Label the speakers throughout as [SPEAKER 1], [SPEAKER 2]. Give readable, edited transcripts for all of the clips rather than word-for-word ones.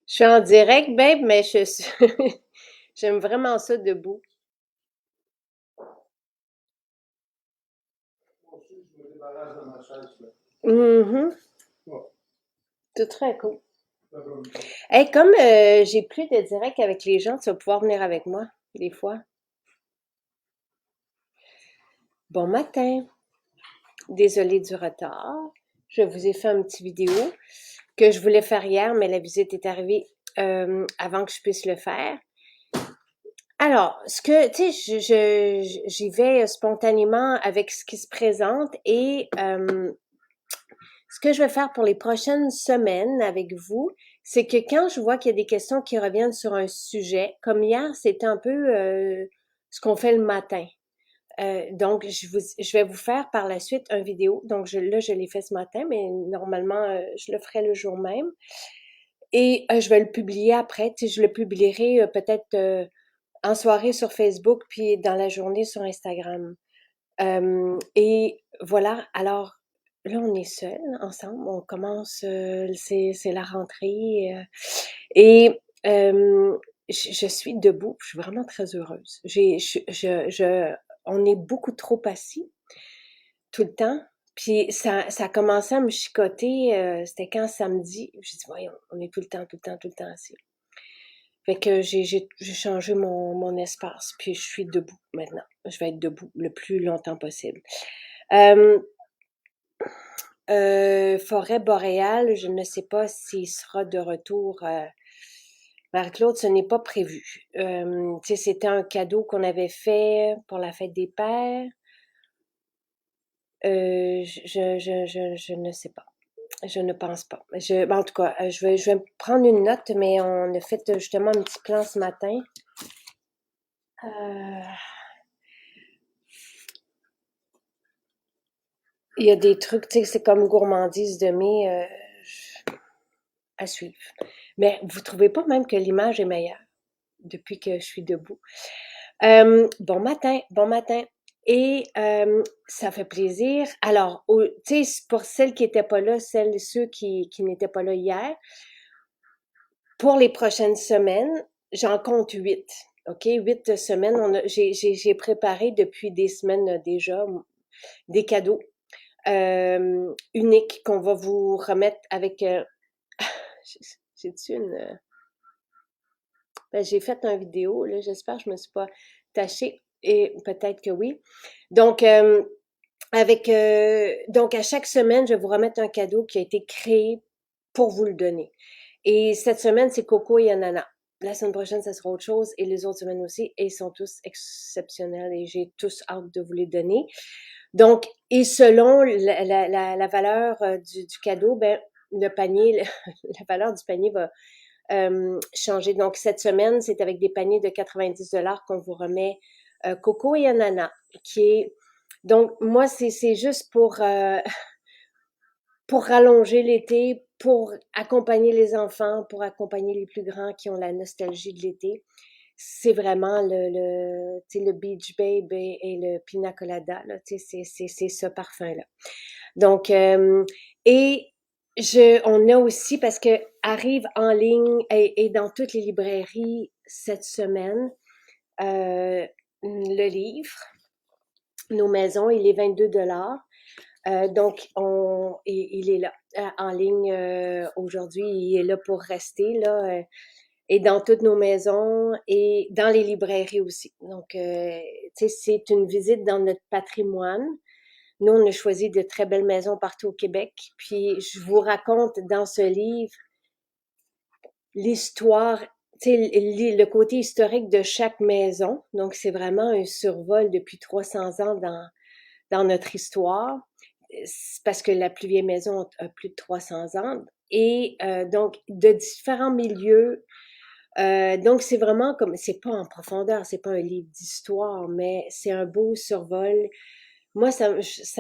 [SPEAKER 1] Je suis en direct, babe, mais j'aime vraiment ça debout. Mhm. C'est très cool. Hey, comme j'ai plus de direct avec les gens, tu vas pouvoir venir avec moi, des fois. Bon matin. Désolée du retard. Je vous ai fait un petit vidéo que je voulais faire hier, mais la visite est arrivée avant que je puisse le faire. Alors, tu sais, j'y vais spontanément avec ce qui se présente et ce que je vais faire pour les prochaines semaines avec vous, c'est que quand je vois qu'il y a des questions qui reviennent sur un sujet, comme hier, c'était un peu ce qu'on fait le matin. Donc, je vais vous faire par la suite un vidéo. Donc, là, je l'ai fait ce matin, mais normalement, je le ferai le jour même. Et je vais le publier après. Tu sais, je le publierai peut-être en soirée sur Facebook, puis dans la journée sur Instagram. Et voilà, alors là, on est seuls ensemble, on commence, c'est la rentrée et je suis debout, je suis vraiment très heureuse. On est beaucoup trop assis tout le temps, puis ça a commencé à me chicoter, c'était quand samedi, j'ai dit, voyons, on est tout le temps, tout le temps, tout le temps assis. Fait que j'ai changé mon espace, puis je suis debout maintenant. Je vais être debout le plus longtemps possible. Euh, Forêt boréale, je ne sais pas s'il sera de retour. Marie-Claude, ce n'est pas prévu. Tu sais, c'était un cadeau qu'on avait fait pour la fête des pères. Je ne sais pas. Je ne pense pas. En tout cas, je vais prendre une note, mais on a fait justement un petit plan ce matin. Euh, il y a des trucs, tu sais, c'est comme gourmandise de mai à suivre. Mais vous trouvez pas même que l'image est meilleure depuis que je suis debout? Bon matin, bon matin. Et ça fait plaisir. Alors, tu sais, pour celles qui n'étaient pas là, celles et ceux qui n'étaient pas là hier, pour les prochaines semaines, j'en compte 8. OK? 8 semaines. J'ai préparé depuis des semaines déjà des cadeaux uniques qu'on va vous remettre avec... j'ai-tu une... Ben, j'ai fait une vidéo, là, j'espère que je me suis pas tachée, et peut-être que oui. Donc, donc à chaque semaine, je vais vous remettre un cadeau qui a été créé pour vous le donner. Et cette semaine, c'est Coco et Ananas. La semaine prochaine, ça sera autre chose, et les autres semaines aussi, et ils sont tous exceptionnels, et j'ai tous hâte de vous les donner. Donc, et selon la valeur du cadeau, ben, le panier, la valeur du panier va changer. Donc, cette semaine, c'est avec des paniers de 90 $ qu'on vous remet Coco et Ananas, qui est... Donc, moi, c'est juste pour rallonger l'été, pour accompagner les enfants, pour accompagner les plus grands qui ont la nostalgie de l'été. C'est vraiment le Beach Babe et le Pina Colada, là, c'est ce parfum-là. Donc, et on a aussi, parce que arrive en ligne et dans toutes les librairies cette semaine, le livre, Nos maisons, il est 22 $. Donc, il est là en ligne aujourd'hui. Il est là pour rester, là, et dans toutes nos maisons et dans les librairies aussi. Donc, tu sais, c'est une visite dans notre patrimoine. Nous, on a choisi de très belles maisons partout au Québec. Puis, je vous raconte dans ce livre l'histoire, tu sais, le côté historique de chaque maison. Donc, c'est vraiment un survol depuis 300 ans dans notre histoire. C'est parce que la plus vieille maison a plus de 300 ans. Et donc, de différents milieux. Donc, c'est vraiment comme, c'est pas en profondeur, c'est pas un livre d'histoire, mais c'est un beau survol. Moi, ça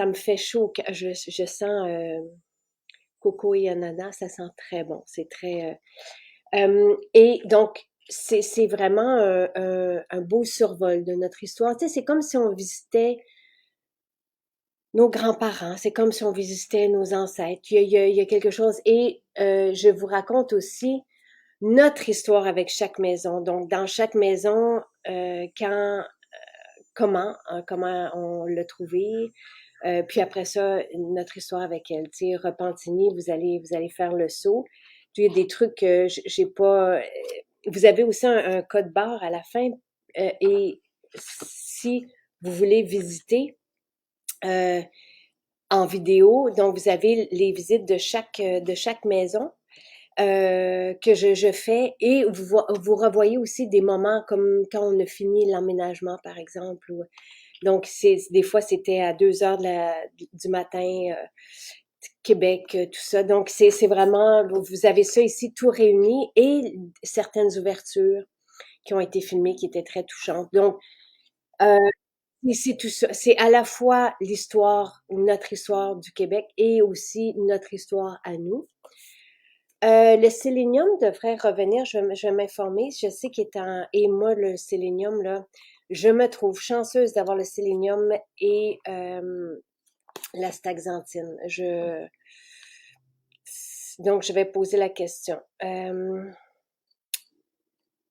[SPEAKER 1] me fait chaud. Je sens coco et ananas, ça sent très bon. C'est très... et donc, c'est vraiment un beau survol de notre histoire. Tu sais, c'est comme si on visitait nos grands-parents, c'est comme si on visitait nos ancêtres. Il y a quelque chose. Et je vous raconte aussi notre histoire avec chaque maison. Donc, dans chaque maison, comment on l'a trouvé, puis après ça, notre histoire avec elle. Tu sais, Repentigny, vous allez faire le saut. Puis il y a des trucs que j'ai pas. Vous avez aussi un code barre à la fin, et si vous voulez visiter euh, en vidéo, donc vous avez les visites de chaque maison que je fais, et vous revoyez aussi des moments comme quand on a fini l'emménagement, par exemple. Donc, des fois, c'était à 2 heures du matin, Québec, tout ça. Donc, c'est vraiment, vous avez ça ici tout réuni, et certaines ouvertures qui ont été filmées qui étaient très touchantes. Donc, euh, c'est tout ça. C'est à la fois notre histoire du Québec, et aussi notre histoire à nous. Le sélénium devrait revenir, je vais m'informer. Je sais qu'il est et moi, le sélénium, là, je me trouve chanceuse d'avoir le sélénium et la staxanthine. Donc, je vais poser la question.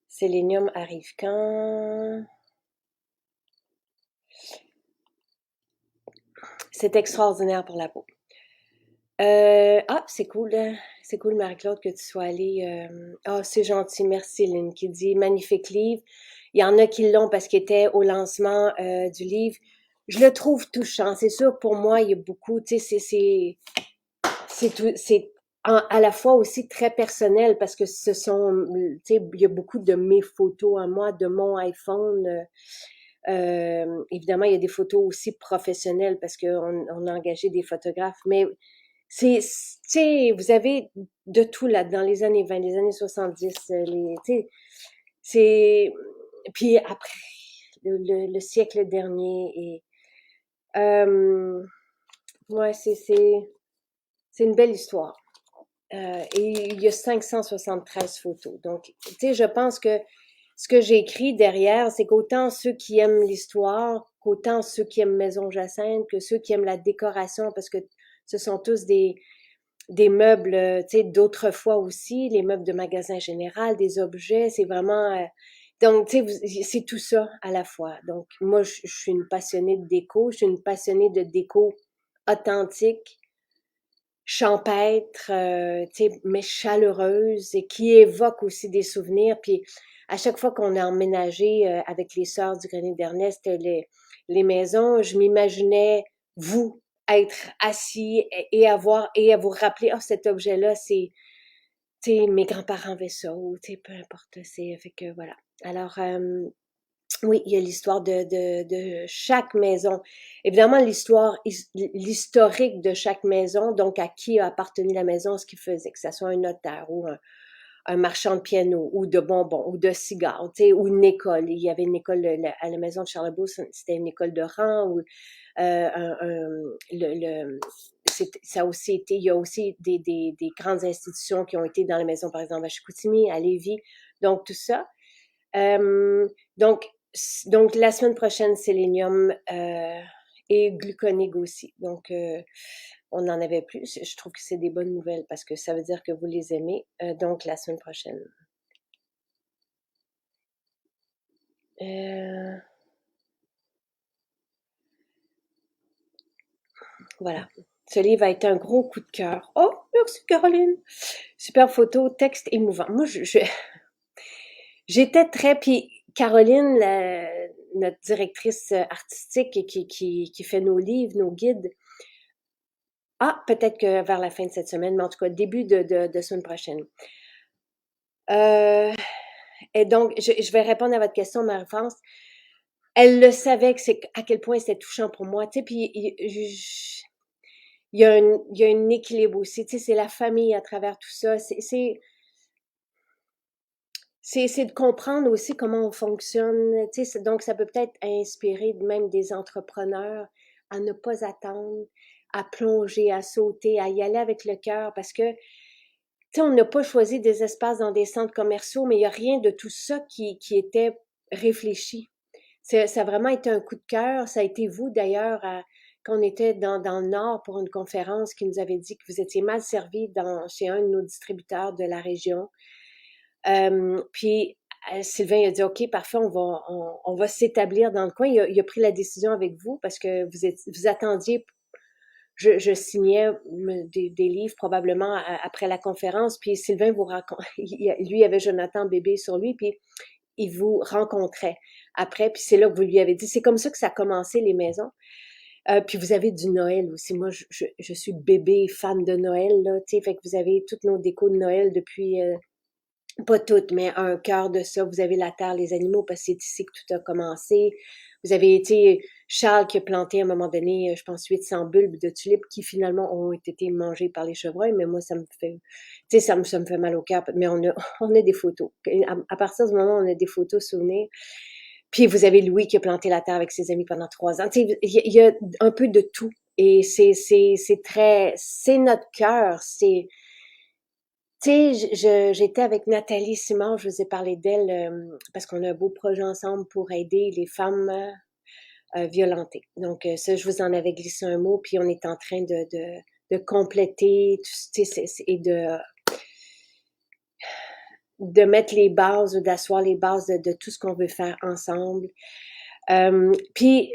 [SPEAKER 1] Sélénium arrive quand? C'est extraordinaire pour la peau. C'est cool, hein. C'est cool, Marie-Claude, que tu sois allée. C'est gentil, merci, Lynn, qui dit magnifique livre. Il y en a qui l'ont parce qu'il était au lancement du livre. Je le trouve touchant. C'est sûr, pour moi, il y a beaucoup, tu sais, c'est à la fois aussi très personnel, parce que tu sais, il y a beaucoup de mes photos à moi, de mon iPhone. Évidemment, il y a des photos aussi professionnelles parce qu'on a engagé des photographes, mais tu sais, vous avez de tout là, dans les années 20, les années 70, tu sais, c'est, puis après, le siècle dernier, et, ouais, c'est une belle histoire. Et il y a 573 photos. Donc, tu sais, je pense que ce que j'ai écrit derrière, c'est qu'autant ceux qui aiment l'histoire, qu'autant ceux qui aiment Maison Jacinthe, que ceux qui aiment la décoration, parce que ce sont tous des meubles, tu sais, d'autrefois aussi, les meubles de magasin général, des objets, c'est vraiment... donc, tu sais, c'est tout ça à la fois. Donc, moi, je suis une passionnée de déco, je suis une passionnée de déco authentique, champêtre, tu sais, mais chaleureuse, et qui évoque aussi des souvenirs. Puis à chaque fois qu'on a emménagé avec les sœurs du Grenier d'Ernest, les maisons, je m'imaginais vous être assis, et à vous rappeler, oh, cet objet-là, c'est, tu sais, mes grands-parents avaient ça, ou tu sais, peu importe, fait que voilà. Alors, oui, il y a l'histoire de chaque maison. Évidemment, l'historique de chaque maison, donc à qui a appartenu la maison, ce qu'il faisait, que ce soit un notaire ou un marchand de piano ou de bonbons ou de cigares, tu sais, ou une école. Il y avait une école à la maison de Charlebourg, c'était une école de rang, ou ça a aussi été, il y a aussi des grandes institutions qui ont été dans la maison, par exemple à Chicoutimi, à Lévis, donc tout ça. Euh, donc, donc, la semaine prochaine, sélénium et gluconig aussi. Donc, on en avait plus. Je trouve que c'est des bonnes nouvelles parce que ça veut dire que vous les aimez. Donc, la semaine prochaine. Euh, voilà. Ce livre a été un gros coup de cœur. Oh, merci Caroline. Super photo, texte émouvant. Moi, j'étais très... Puis Caroline, notre directrice artistique qui fait nos livres, nos guides, peut-être que vers la fin de cette semaine, mais en tout cas, début de semaine prochaine. Et donc, je vais répondre à votre question, Marie-France. Elle le savait que c'est à quel point c'était touchant pour moi, tu sais, puis il y a un équilibre aussi, tu sais, c'est la famille à travers tout ça. C'est de comprendre aussi comment on fonctionne, tu sais, donc ça peut peut-être inspirer même des entrepreneurs à ne pas attendre, à plonger, à sauter, à y aller avec le cœur, parce que tu sais, on n'a pas choisi des espaces dans des centres commerciaux, mais il n'y a rien de tout ça qui était réfléchi. Ça a vraiment été un coup de cœur. Ça a été vous, d'ailleurs, quand on était dans le Nord pour une conférence, qui nous avait dit que vous étiez mal servi chez un de nos distributeurs de la région. Puis Sylvain a dit, OK, parfait, on va s'établir dans le coin. Il a pris la décision avec vous parce que vous attendiez. Je signais des livres probablement après la conférence, puis Sylvain vous raconte, lui il avait Jonathan bébé sur lui, puis il vous rencontrait après, puis c'est là que vous lui avez dit, c'est comme ça que ça a commencé les maisons. Puis vous avez du Noël aussi. Moi, je suis bébé fan de Noël, là, tu sais, fait que vous avez toutes nos décos de Noël depuis, pas toutes, mais un quart de ça. Vous avez la terre, les animaux, parce que c'est ici que tout a commencé. Vous avez été Charles qui a planté à un moment donné, je pense, 800 bulbes de tulipes qui finalement ont été mangés par les chevreuils, mais moi, ça me fait, tu sais, ça me fait mal au cœur. Mais on a des photos. À partir du moment où on a des photos souvenirs, puis vous avez Louis qui a planté la terre avec ses amis pendant 3 ans. Tu sais, il y a un peu de tout. Et c'est notre cœur. Tu sais, j'étais avec Nathalie Simard, je vous ai parlé d'elle parce qu'on a un beau projet ensemble pour aider les femmes violentées. Donc ça, je vous en avais glissé un mot, puis on est en train de compléter tu sais, et de mettre les bases, d'asseoir les bases de tout ce qu'on veut faire ensemble. Puis,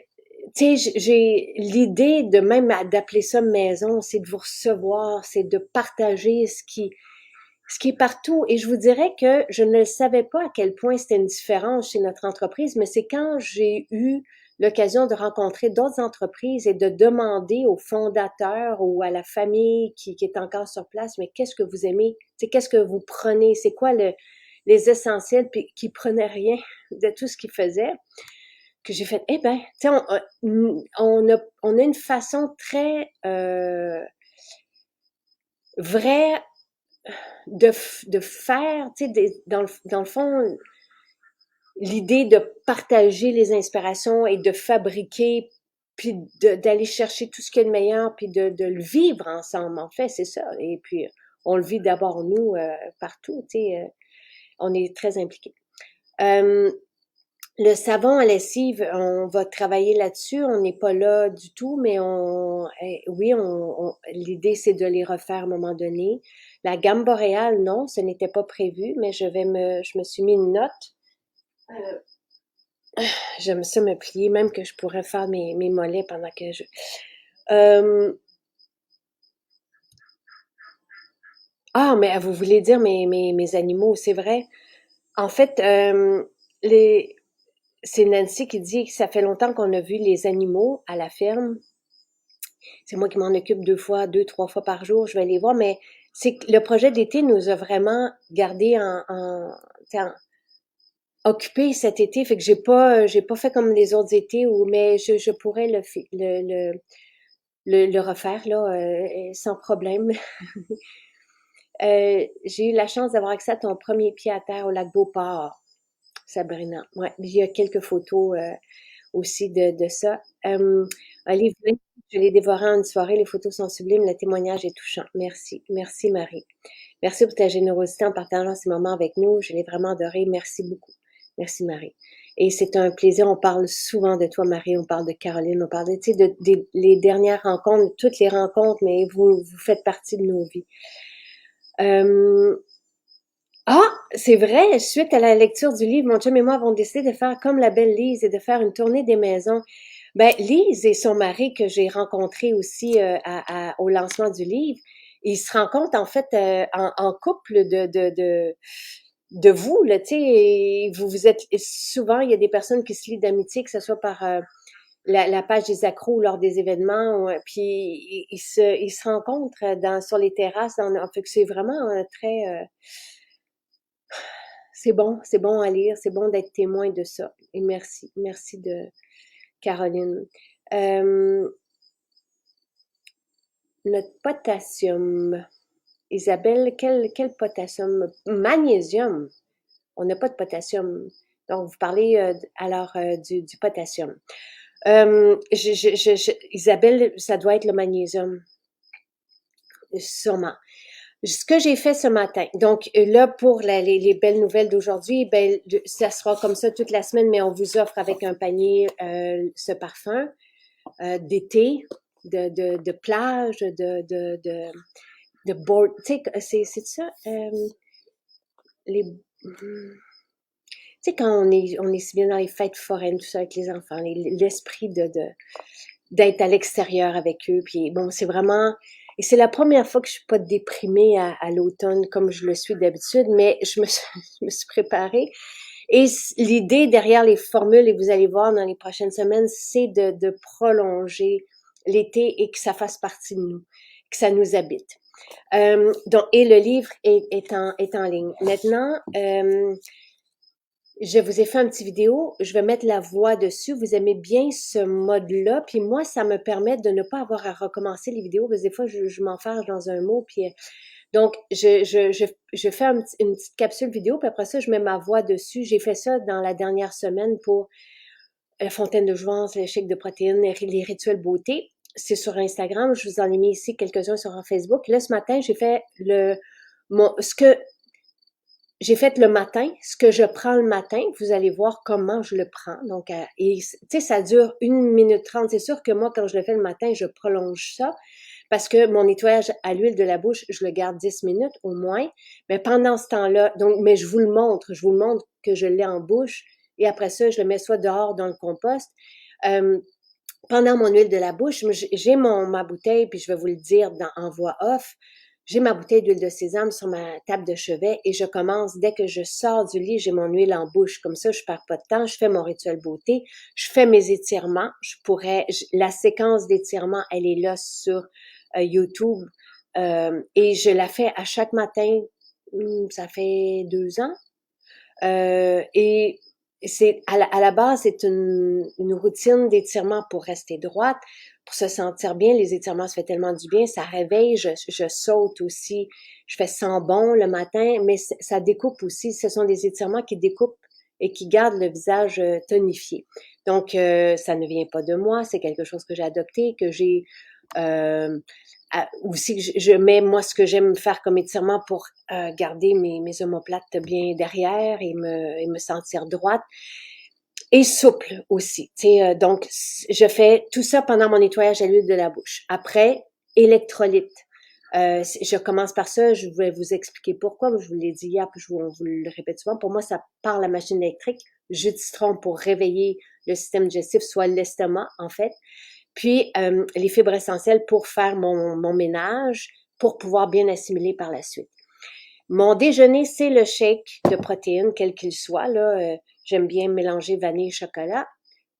[SPEAKER 1] tu sais, j'ai l'idée de même d'appeler ça maison, c'est de vous recevoir, c'est de partager ce qui est partout. Et je vous dirais que je ne savais pas à quel point c'était une différence chez notre entreprise, mais c'est quand j'ai eu l'occasion de rencontrer d'autres entreprises et de demander aux fondateurs ou à la famille qui est encore sur place, mais qu'est-ce que vous aimez? C'est qu'est-ce que vous prenez? C'est quoi les essentiels? Puis qui prenaient rien de tout ce qu'ils faisaient. Que j'ai fait, eh ben, tu sais, on a une façon très vraie de faire, tu sais, dans le fond, l'idée de partager les inspirations et de fabriquer, puis d'aller chercher tout ce qu'il y a de meilleur, puis de le vivre ensemble, en fait, c'est ça. Et puis, on le vit d'abord, nous, partout, tu sais, on est très impliqués. Le savon à lessive, on va travailler là-dessus. On n'est pas là du tout, mais oui, l'idée c'est de les refaire à un moment donné. La gamme boréale, non, ce n'était pas prévu, mais je me suis mis une note. J'aime ça me plier, même que je pourrais faire mes mollets pendant que je. Euh, mais vous voulez dire mes animaux, c'est vrai. En fait, les, c'est Nancy qui dit que ça fait longtemps qu'on a vu les animaux à la ferme. C'est moi qui m'en occupe 2, 3 fois par jour, je vais les voir, mais c'est que le projet d'été nous a vraiment gardé occupés cet été, fait que j'ai pas fait comme les autres étés mais je pourrais le refaire, là, sans problème. J'ai eu la chance d'avoir accès à ton premier pied à terre au lac Beauport, Sabrina. Ouais, il y a quelques photos, aussi de ça. Un livre, je l'ai dévoré en une soirée, les photos sont sublimes, le témoignage est touchant. Merci. Merci Marie. Merci pour ta générosité en partageant ces moments avec nous. Je l'ai vraiment adoré. Merci beaucoup. Merci Marie. Et c'est un plaisir. On parle souvent de toi, Marie. On parle de Caroline. On parle tu sais, les dernières rencontres, toutes les rencontres, mais vous faites partie de nos vies. Ah, c'est vrai, suite à la lecture du livre, mon chum et moi avons décidé de faire comme la belle Lise et de faire une tournée des maisons. Ben, Lise et son mari que j'ai rencontré aussi au lancement du livre, ils se rencontrent en fait en couple de vous, là, tu sais, et vous êtes souvent, il y a des personnes qui se lient d'amitié, que ce soit par la page des accros lors des événements, puis ils se rencontrent sur les terrasses, fait que c'est vraiment très c'est bon à lire, c'est bon d'être témoin de ça. Et merci, merci de Caroline. Notre potassium. Isabelle, quel potassium? Magnésium. On n'a pas de potassium. Donc, vous parlez alors du potassium. Isabelle, ça doit être le magnésium. Sûrement. Ce que j'ai fait ce matin, donc là pour les belles nouvelles d'aujourd'hui, ben ça sera comme ça toute la semaine, mais on vous offre avec un panier ce parfum d'été, de plage, de board, tu sais, c'est ça, les Tu sais, quand on est si bien dans les fêtes foraines, tout ça, avec les enfants, l'esprit d'être à l'extérieur avec eux, puis bon, c'est vraiment... Et c'est la première fois que je suis pas déprimée à l'automne comme je le suis d'habitude, mais je me suis préparée. Et l'idée derrière les formules, et vous allez voir dans les prochaines semaines, c'est de prolonger l'été et que ça fasse partie de nous, que ça nous habite. Donc, et le livre est en ligne. Maintenant, je vous ai fait un petit vidéo, je vais mettre la voix dessus. Vous aimez bien ce mode-là, puis moi, ça me permet de ne pas avoir à recommencer les vidéos, parce que des fois, je m'enferme dans un mot, puis donc, je fais une petite capsule vidéo, puis après ça, je mets ma voix dessus. J'ai fait ça dans la dernière semaine pour la fontaine de jouvence, le shake de protéines, les rituels beauté. C'est sur Instagram, je vous en ai mis ici quelques-uns sur Facebook. Là, ce matin, j'ai fait j'ai fait le matin, ce que je prends le matin, vous allez voir comment je le prends. Donc, tu sais, ça dure 1 minute 30. C'est sûr que moi, quand je le fais le matin, je prolonge ça parce que mon nettoyage à l'huile de la bouche, je le garde 10 minutes au moins. Mais pendant ce temps-là, donc, mais je vous le montre que je l'ai en bouche et après ça, je le mets soit dehors dans le compost. Euh, Pendant mon huile de la bouche, j'ai ma bouteille, puis je vais vous le dire en voix off. J'ai ma bouteille d'huile de sésame sur ma table de chevet et je commence, dès que je sors du lit, j'ai mon huile en bouche. Comme ça, je perds pas de temps, je fais mon rituel beauté, je fais mes étirements. La séquence d'étirements, elle est là sur YouTube et je la fais à chaque matin. Ça fait 2 ans. Et c'est à la base, c'est une routine d'étirement pour rester droite, pour se sentir bien. Les étirements, ça fait tellement du bien, ça réveille. Je saute aussi, je fais 100 bonds le matin, mais ça découpe aussi. Ce sont des étirements qui découpent et qui gardent le visage tonifié. Donc, ça ne vient pas de moi, c'est quelque chose que j'ai adopté, que j'ai aussi je mets moi ce que j'aime faire comme étirement pour garder mes omoplates bien derrière et me sentir droite et souple aussi. Tu sais, donc je fais tout ça pendant mon nettoyage à l'huile de la bouche. Après, électrolyte. Je commence par ça, je vais vous expliquer pourquoi. Je vous l'ai dit hier, puis on vous le répète souvent. Pour moi, ça part la machine électrique. Jus de citron pour réveiller le système digestif, soit l'estomac en fait. Puis les fibres essentielles pour faire mon ménage, pour pouvoir bien assimiler par la suite. Mon déjeuner, c'est le shake de protéines, quel qu'il soit. Là, j'aime bien mélanger vanille et chocolat.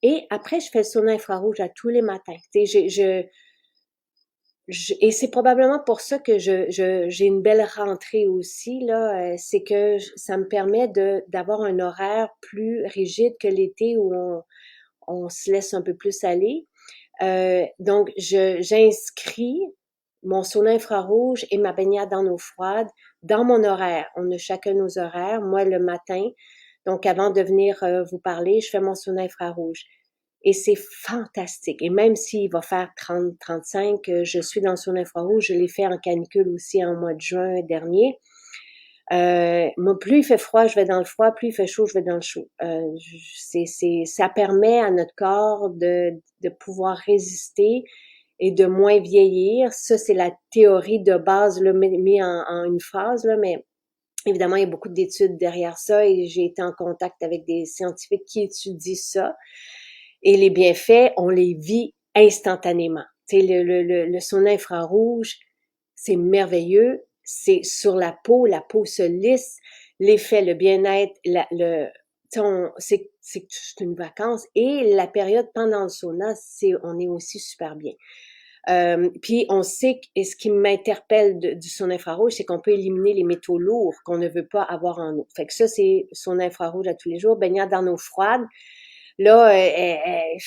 [SPEAKER 1] Et après, je fais le sauna infrarouge à tous les matins. Tu sais, et c'est probablement pour ça que j'ai une belle rentrée aussi. Là, c'est que ça me permet d'avoir un horaire plus rigide que l'été où on se laisse un peu plus aller. Donc, j'inscris mon sauna infrarouge et ma baignade en eau froide dans mon horaire. On a chacun nos horaires. Moi, le matin, donc avant de venir vous parler, je fais mon sauna infrarouge. Et c'est fantastique. Et même s'il va faire 30, 35, je suis dans le sauna infrarouge. Je l'ai fait en canicule aussi en mois de juin dernier. Moi, plus il fait froid, je vais dans le froid, plus il fait chaud, je vais dans le chaud. Ça permet à notre corps de pouvoir résister et de moins vieillir. Ça, c'est la théorie de base, là, mis en une phrase, là, mais évidemment, il y a beaucoup d'études derrière ça et j'ai été en contact avec des scientifiques qui étudient ça. Et les bienfaits, on les vit instantanément. Tu sais, le sauna infrarouge, c'est merveilleux. C'est sur la peau se lisse. L'effet, le bien-être, c'est une vacance. Et la période pendant le sauna, on est aussi super bien. Puis on sait et ce qui m'interpelle du sauna infrarouge, c'est qu'on peut éliminer les métaux lourds qu'on ne veut pas avoir en eau. Fait que ça, c'est sauna infrarouge à tous les jours. Baignade dans eau froide. Là, tu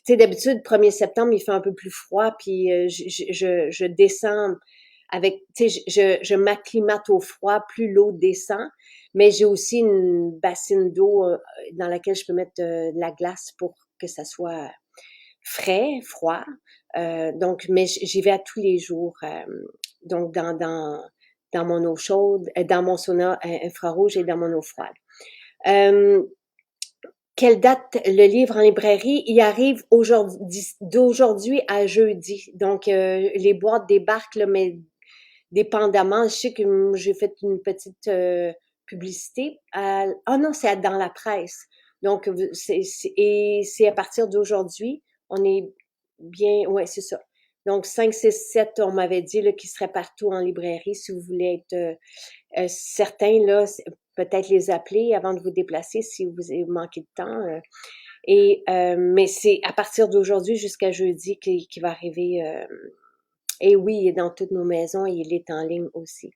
[SPEAKER 1] sais, d'habitude, 1er septembre, il fait un peu plus froid, puis je descends avec, tu sais, je m'acclimate au froid, plus l'eau descend, mais j'ai aussi une bassine d'eau dans laquelle je peux mettre de la glace pour que ça soit frais, froid. Donc, mais j'y vais à tous les jours. Donc, dans mon eau chaude, dans mon sauna infrarouge et dans mon eau froide. Quelle date le livre en librairie? Il arrive d'aujourd'hui à jeudi. Donc, les boîtes débarquent, là, mais dépendamment, je sais que j'ai fait une petite publicité. Ah non, c'est dans la presse. Donc, et c'est à partir d'aujourd'hui, on est bien, ouais, c'est ça. Donc, 5, 6, 7, on m'avait dit là, qu'ils seraient partout en librairie. Si vous voulez être certains, là, peut-être les appeler avant de vous déplacer si vous avez manqué de temps. Mais c'est à partir d'aujourd'hui jusqu'à jeudi qu'il va arriver. Et oui, il est dans toutes nos maisons et il est en ligne aussi.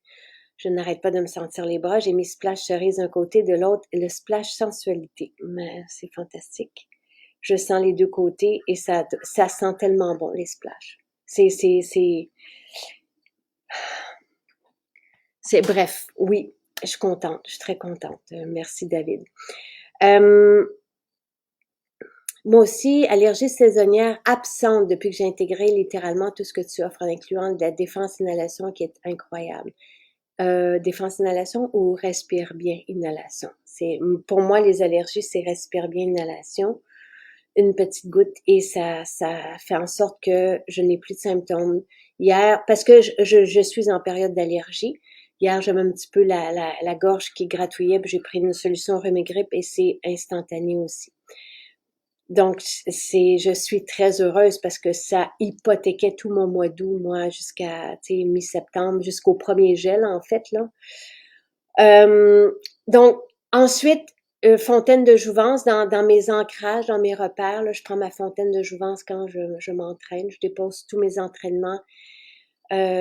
[SPEAKER 1] Je n'arrête pas de me sentir les bras. J'ai mis splash cerise d'un côté, de l'autre, le splash sensualité. Mais c'est fantastique. Je sens les deux côtés et ça sent tellement bon, les splashs. Bref, oui, je suis contente. Je suis très contente. Merci, David. Moi aussi, allergie saisonnière absente depuis que j'ai intégré littéralement tout ce que tu offres en incluant de la défense inhalation qui est incroyable. Défense inhalation ou respire bien inhalation. Pour moi, les allergies, c'est respire bien inhalation, une petite goutte et ça fait en sorte que je n'ai plus de symptômes. Hier, parce que je suis en période d'allergie, hier, j'avais un petit peu la gorge qui gratouillait, puis j'ai pris une solution rhume et grippe et c'est instantané aussi. Donc, je suis très heureuse parce que ça hypothéquait tout mon mois d'août, moi, jusqu'à, mi-septembre, jusqu'au premier gel, en fait, là. Donc, ensuite, fontaine de jouvence dans mes ancrages, dans mes repères, là, je prends ma fontaine de jouvence quand je m'entraîne. Je dépose tous mes entraînements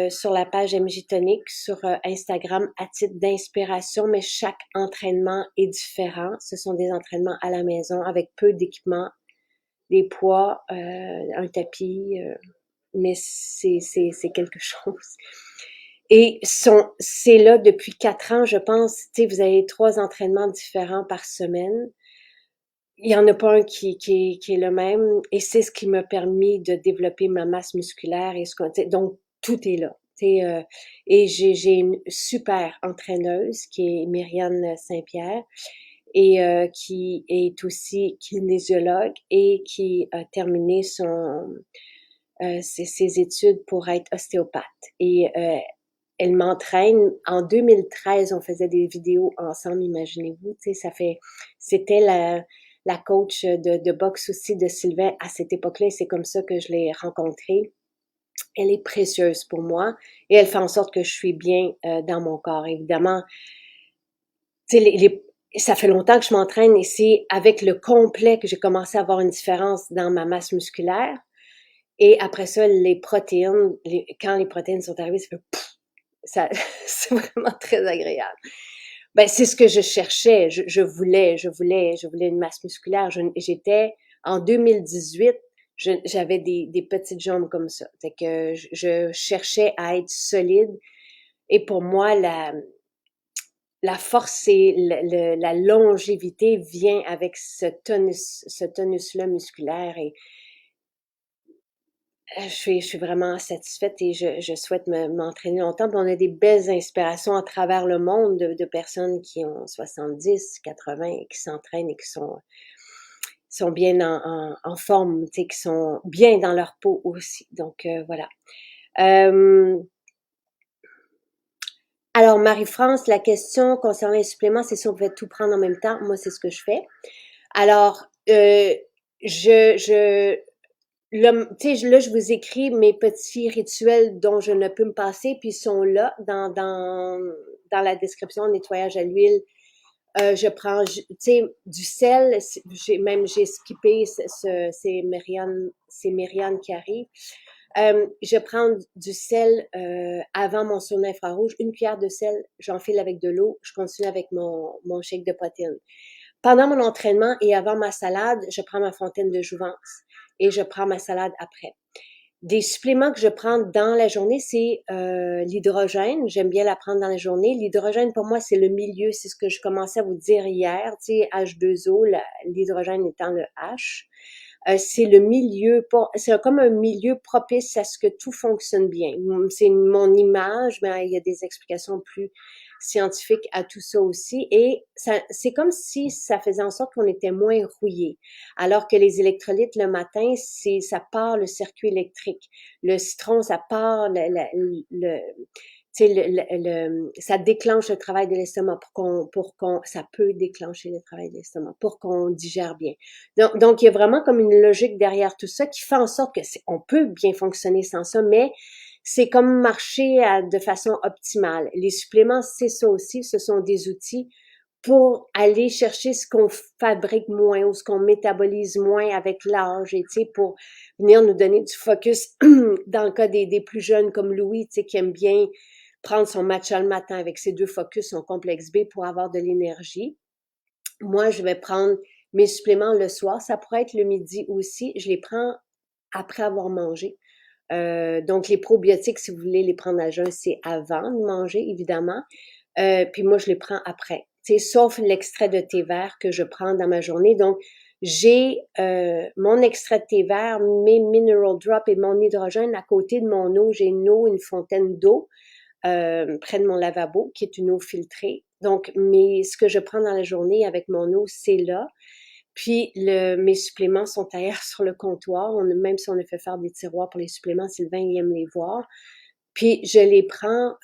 [SPEAKER 1] sur la page MJ Tonic, sur Instagram, à titre d'inspiration, mais chaque entraînement est différent. Ce sont des entraînements à la maison avec peu d'équipement, des poids, un tapis, mais c'est quelque chose. Et c'est là depuis 4 ans, je pense. Tu sais, vous avez 3 entraînements différents par semaine. Il y en a pas un qui est le même. Et c'est ce qui m'a permis de développer ma masse musculaire et donc tout est là. Et j'ai une super entraîneuse qui est Myriane Saint-Pierre et qui est aussi kinésiologue et qui a terminé ses études pour être ostéopathe. Et elle m'entraîne. En 2013, on faisait des vidéos ensemble, imaginez-vous. C'était la coach de boxe aussi de Sylvain à cette époque-là. Et c'est comme ça que je l'ai rencontrée. Elle est précieuse pour moi et elle fait en sorte que je suis bien dans mon corps. Évidemment, ça fait longtemps que je m'entraîne et c'est avec le complet que j'ai commencé à avoir une différence dans ma masse musculaire. Et après ça, les protéines, quand les protéines sont arrivées, ça fait ça, c'est vraiment très agréable. Ben, c'est ce que je cherchais. Je voulais une masse musculaire. J'étais, en 2018, j'avais des petites jambes comme ça. Fait que je cherchais à être solide. Et pour moi, la force et la longévité vient avec ce tonus-là musculaire. Et je suis vraiment satisfaite et je souhaite m'entraîner longtemps. Puis on a des belles inspirations à travers le monde de personnes qui ont 70, 80 et qui s'entraînent et qui sont bien en forme, tu sais, qui sont bien dans leur peau aussi. Donc, voilà. Alors, Marie-France, la question concernant les suppléments, c'est si on pouvait tout prendre en même temps. Moi, c'est ce que je fais. Alors, là, tu sais, là, je vous écris mes petits rituels dont je ne peux me passer, puis ils sont là dans la description, nettoyage à l'huile. Je prends, tu sais, du sel. J'ai skippé, c'est Myriane qui arrive. Je prends du sel avant mon sauna infrarouge, 1 cuillère de sel, j'enfile avec de l'eau, je continue avec mon shake de protéines. Pendant mon entraînement et avant ma salade, je prends ma fontaine de jouvence et je prends ma salade après. Des suppléments que je prends dans la journée, c'est l'hydrogène. J'aime bien la prendre dans la journée. L'hydrogène, pour moi, c'est le milieu. C'est ce que je commençais à vous dire hier. Tu sais, H2O, l'hydrogène étant le H. C'est le milieu, c'est comme un milieu propice à ce que tout fonctionne bien. C'est mon image, mais il y a des explications plus scientifiques à tout ça aussi. Et c'est comme si ça faisait en sorte qu'on était moins rouillé. Alors que les électrolytes le matin, ça part le circuit électrique. Le citron, ça part tu tu sais, ça déclenche le travail de l'estomac ça peut déclencher le travail de l'estomac pour qu'on digère bien. Donc, il y a vraiment comme une logique derrière tout ça qui fait en sorte que on peut bien fonctionner sans ça, mais c'est comme marcher de façon optimale. Les suppléments, c'est ça aussi, ce sont des outils pour aller chercher ce qu'on fabrique moins ou ce qu'on métabolise moins avec l'âge, et tu sais, pour venir nous donner du focus dans le cas des plus jeunes comme Louis, tu sais, qui aime bien prendre son matcha le matin avec ses 2 focus, son complexe B pour avoir de l'énergie. Moi, je vais prendre mes suppléments le soir. Ça pourrait être le midi aussi. Je les prends après avoir mangé. Donc, les probiotiques, si vous voulez les prendre à jeun, c'est avant de manger, évidemment. Puis moi, je les prends après. Tu sais, sauf l'extrait de thé vert que je prends dans ma journée. Donc, j'ai mon extrait de thé vert, mes mineral drops et mon hydrogène à côté de mon eau. J'ai une fontaine d'eau près de mon lavabo, qui est une eau filtrée. Donc, ce que je prends dans la journée avec mon eau, c'est là. Puis, mes suppléments sont ailleurs sur le comptoir. Même si on a fait faire des tiroirs pour les suppléments, Sylvain, il aime les voir. Puis, je les prends,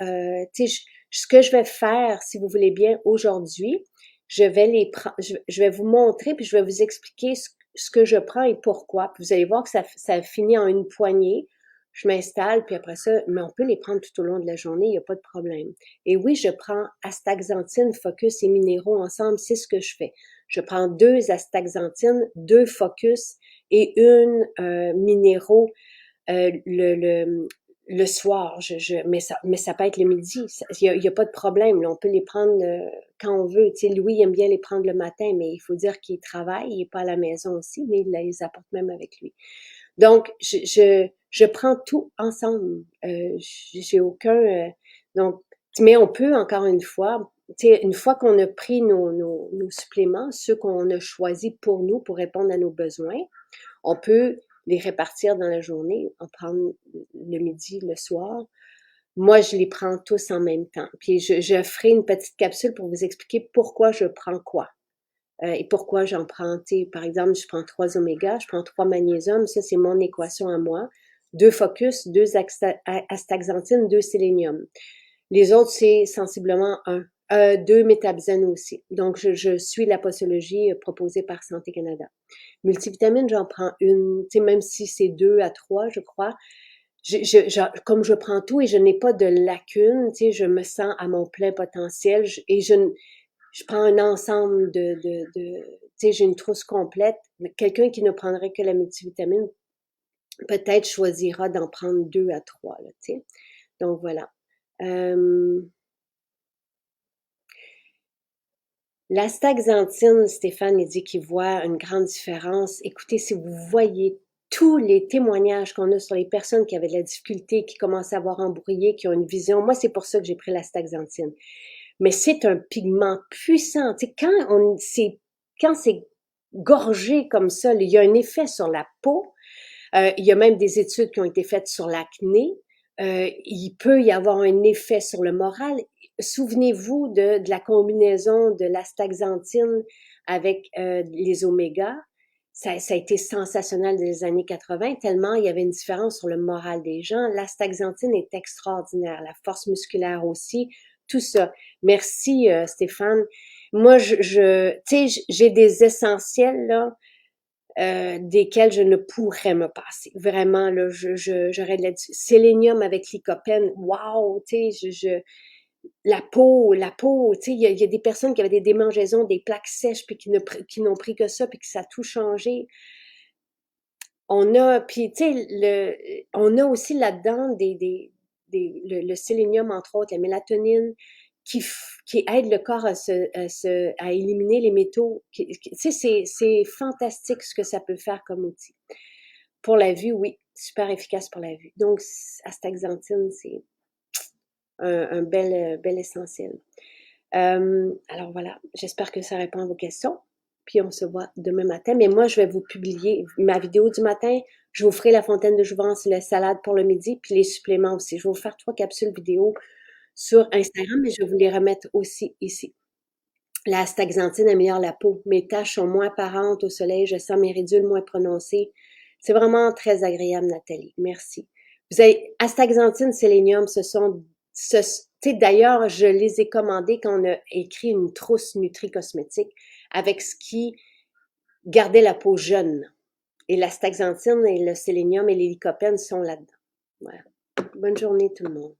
[SPEAKER 1] tu sais, ce que je vais faire, si vous voulez bien, aujourd'hui, je vais les prendre, je vais vous montrer, puis je vais vous expliquer ce que je prends et pourquoi. Puis, vous allez voir que ça finit en une poignée. Je m'installe, puis après ça, mais on peut les prendre tout au long de la journée, il n'y a pas de problème. Et oui, je prends astaxanthine, focus et minéraux ensemble, c'est ce que je fais. Je prends 2 astaxanthines, 2 focus et une minéraux le soir. Mais ça peut être le midi. Il y a pas de problème. Là, on peut les prendre quand on veut. Tu sais, Louis aime bien les prendre le matin, mais il faut dire qu'il travaille, il est pas à la maison aussi, mais il les apporte même avec lui. Donc, je prends tout ensemble. J'ai aucun... donc, mais on peut, encore une fois, tu sais, une fois qu'on a pris nos suppléments, ceux qu'on a choisis pour nous, pour répondre à nos besoins, on peut les répartir dans la journée, en prendre le midi, le soir. Moi, je les prends tous en même temps. Puis, je ferai une petite capsule pour vous expliquer pourquoi je prends quoi. Et pourquoi j'en prends, par exemple, je prends 3 oméga, je prends 3 magnésium, ça c'est mon équation à moi, 2 focus, 2 astaxanthine, 2 sélénium. Les autres, c'est sensiblement 2 métabzène aussi. Donc, je suis la posologie proposée par Santé Canada. Multivitamine, j'en prends une, tu sais, même si c'est 2 à 3, je crois. Comme je prends tout et je n'ai pas de lacunes, tu sais, je me sens à mon plein potentiel et je prends un ensemble tu sais, j'ai une trousse complète. Quelqu'un qui ne prendrait que la multivitamine, peut-être choisira d'en prendre 2 à 3, là, tu sais. Donc, voilà. L'astaxanthine, Stéphane, il dit qu'il voit une grande différence. Écoutez, si vous voyez tous les témoignages qu'on a sur les personnes qui avaient de la difficulté, qui commencent à avoir embrouillé, qui ont une vision, moi, c'est pour ça que j'ai pris l'astaxanthine. Mais c'est un pigment puissant. Tu sais, quand c'est gorgé comme ça, il y a un effet sur la peau. Il y a même des études qui ont été faites sur l'acné. Il peut y avoir un effet sur le moral. Souvenez-vous de la combinaison de l'astaxanthine avec les omégas. Ça a été sensationnel dans les années 80, tellement il y avait une différence sur le moral des gens. L'astaxanthine est extraordinaire, la force musculaire aussi, tout ça. Merci Stéphane. Moi, tu sais, j'ai des essentiels là, desquels je ne pourrais me passer. Vraiment, là, j'aurais de la sélénium avec lycopène. Wow, tu sais, la peau, tu sais, il y a des personnes qui avaient des démangeaisons, des plaques sèches, puis qui n'ont pris que ça, puis que ça a tout changé. Puis tu sais, on a aussi là-dedans le sélénium, entre autres, la mélatonine, qui aide le corps à éliminer les métaux. Tu sais, c'est fantastique ce que ça peut faire comme outil. Pour la vue, oui, super efficace pour la vue. Donc, astaxanthine, c'est un bel essentiel. Alors voilà, j'espère que ça répond à vos questions. Puis on se voit demain matin. Mais moi, je vais vous publier ma vidéo du matin. Je vous ferai la fontaine de jouvence et la salade pour le midi, puis les suppléments aussi. Je vais vous faire 3 capsules vidéo sur Instagram, mais je vais vous les remettre aussi ici. La astaxanthine améliore la peau. Mes taches sont moins apparentes au soleil. Je sens mes ridules moins prononcées. C'est vraiment très agréable, Nathalie. Merci. Vous avez astaxanthine, sélénium, ce sont D'ailleurs, je les ai commandés quand on a écrit une trousse Nutri-Cosmétique avec ce qui gardait la peau jeune. Et la staxanthine et le sélénium et les lycopènes sont là-dedans. Voilà. Bonne journée tout le monde.